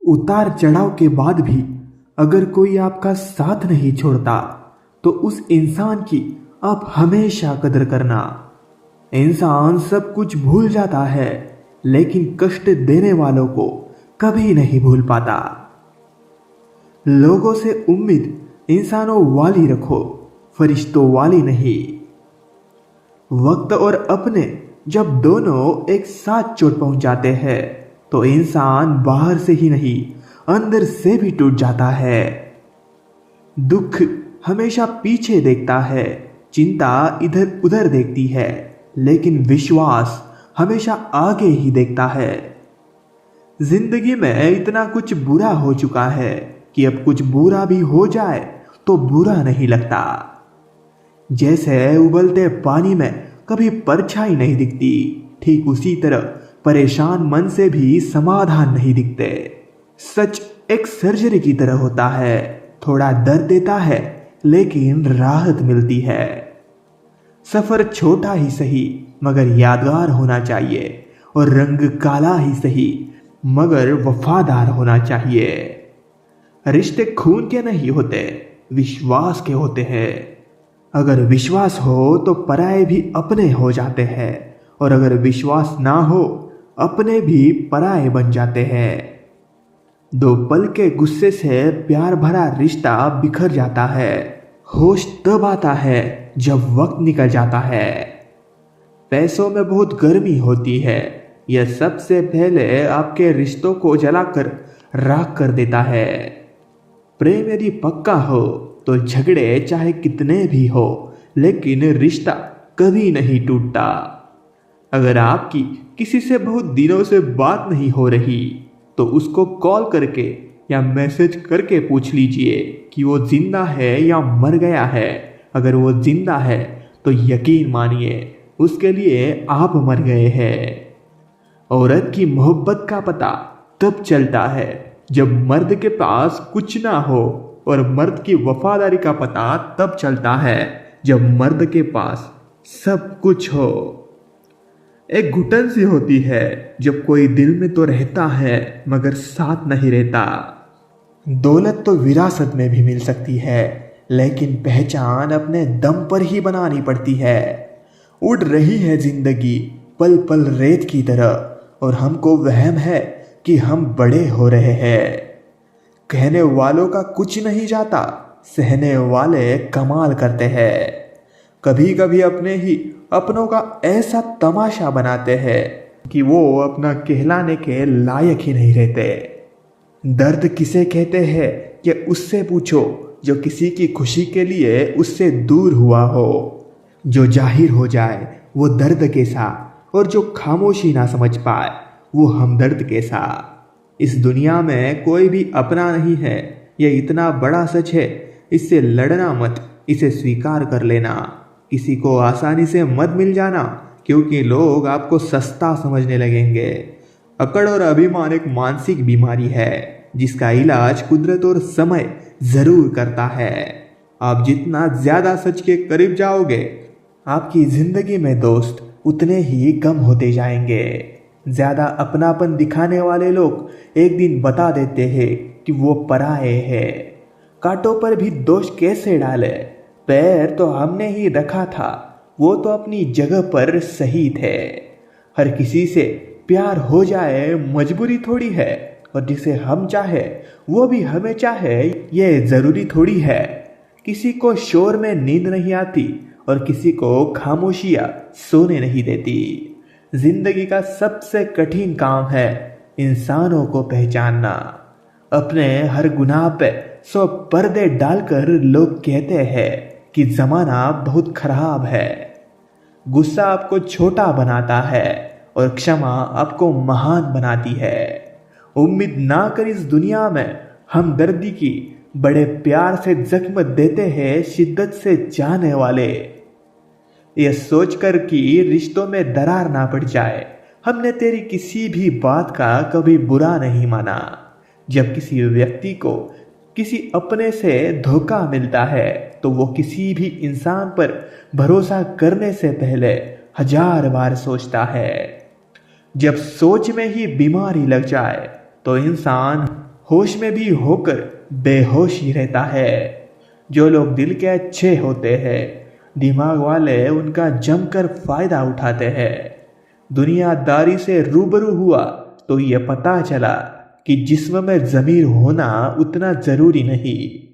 उतार चढ़ाव के बाद भी अगर कोई आपका साथ नहीं छोड़ता तो उस इंसान की आप हमेशा कदर करना। इंसान सब कुछ भूल जाता है लेकिन कष्ट देने वालों को कभी नहीं भूल पाता। लोगों से उम्मीद इंसानों वाली रखो, फरिश्तों वाली नहीं। वक्त और अपने जब दोनों एक साथ चोट पहुंचाते हैं तो इंसान बाहर से ही नहीं अंदर से भी टूट जाता है। दुख हमेशा पीछे देखता है, चिंता इधर उधर देखती है, लेकिन विश्वास हमेशा आगे ही देखता है। जिंदगी में इतना कुछ बुरा हो चुका है कि अब कुछ बुरा भी हो जाए तो बुरा नहीं लगता। जैसे उबलते पानी में कभी परछाई नहीं दिखती, ठीक उसी तरह परेशान मन से भी समाधान नहीं दिखते। सच एक सर्जरी की तरह होता है, थोड़ा दर्द देता है लेकिन राहत मिलती है। सफर छोटा ही सही मगर यादगार होना चाहिए, और रंग काला ही सही मगर वफादार होना चाहिए। रिश्ते खून के नहीं होते, विश्वास के होते हैं। अगर विश्वास हो तो पराये भी अपने हो जाते हैं, और अगर विश्वास ना हो अपने भी पराये बन जाते हैं। दो पल के गुस्से से प्यार भरा रिश्ता बिखर जाता है। होश तब आता है जब वक्त निकल जाता है। पैसों में बहुत गर्मी होती है, यह सबसे पहले आपके रिश्तों को जलाकर राख कर देता है। प्रेम यदि पक्का हो तो झगड़े चाहे कितने भी हो, लेकिन रिश्ता कभी नहीं टूटता। अगर आपकी किसी से बहुत दिनों से बात नहीं हो रही तो उसको कॉल करके या मैसेज करके पूछ लीजिए कि वो जिंदा है या मर गया है। अगर वो जिंदा है तो यकीन मानिए उसके लिए आप मर गए हैं। औरत की मोहब्बत का पता तब चलता है जब मर्द के पास कुछ ना हो, और मर्द की वफादारी का पता तब चलता है जब मर्द के पास सब कुछ हो। एक घुटन सी होती है जब कोई दिल में तो रहता है मगर साथ नहीं रहता। दौलत तो विरासत में भी मिल सकती है, लेकिन पहचान अपने दम पर ही बनानी पड़ती है। उड़ रही है जिंदगी पल पल रेत की तरह, और हमको वहम है कि हम बड़े हो रहे हैं। कहने वालों का कुछ नहीं जाता, सहने वाले कमाल करते हैं। कभी कभी अपने ही अपनों का ऐसा तमाशा बनाते हैं कि वो अपना कहलाने के लायक ही नहीं रहते। दर्द किसे कहते हैं कि उससे पूछो जो किसी की खुशी के लिए उससे दूर हुआ हो। जो जाहिर हो जाए वो दर्द कैसा, और जो खामोशी ना समझ पाए वो हमदर्द कैसा। इस दुनिया में कोई भी अपना नहीं है, यह इतना बड़ा सच है। इससे लड़ना मत, इसे स्वीकार कर लेना। किसी को आसानी से मत मिल जाना, क्योंकि लोग आपको सस्ता समझने लगेंगे। अकड़ और अभिमान एक मानसिक बीमारी है जिसका इलाज कुदरत और समय जरूर करता है। आप जितना ज्यादा सच के करीब जाओगे, आपकी जिंदगी में दोस्त उतने ही कम होते जाएंगे। ज्यादा अपनापन दिखाने वाले लोग एक दिन बता देते हैं कि वो पराये हैं। कांटों पर भी दोष कैसे डाले, पैर तो हमने ही रखा था, वो तो अपनी जगह पर सही थे। हर किसी से प्यार हो जाए मजबूरी थोड़ी है, और जिसे हम चाहे वो भी हमें चाहे ये जरूरी थोड़ी है। किसी को शोर में नींद नहीं आती, और किसी को खामोशियां सोने नहीं देती। जिंदगी का सबसे कठिन काम है इंसानों को पहचानना। अपने हर गुनाह पे 100 पर्दे डालकर लोग कहते हैं कि जमाना बहुत खराब है। गुस्सा आपको छोटा बनाता है और क्षमा आपको महान बनाती है। उम्मीद ना कर इस दुनिया में हमदर्दी की, बड़े प्यार से जख्म देते हैं शिद्दत से जाने वाले। यह सोचकर कि रिश्तों में दरार ना पड़ जाए, हमने तेरी किसी भी बात का कभी बुरा नहीं माना। जब किसी व्यक्ति को किसी अपने से धोखा मिलता है तो वो किसी भी इंसान पर भरोसा करने से पहले 1000 बार सोचता है। जब सोच में ही बीमारी लग जाए तो इंसान होश में भी होकर बेहोश ही रहता है। जो लोग दिल के अच्छे होते हैं, दिमाग वाले उनका जमकर फायदा उठाते हैं। दुनियादारी से रूबरू हुआ तो ये पता चला कि जिस्म में ज़मीर होना उतना ज़रूरी नहीं।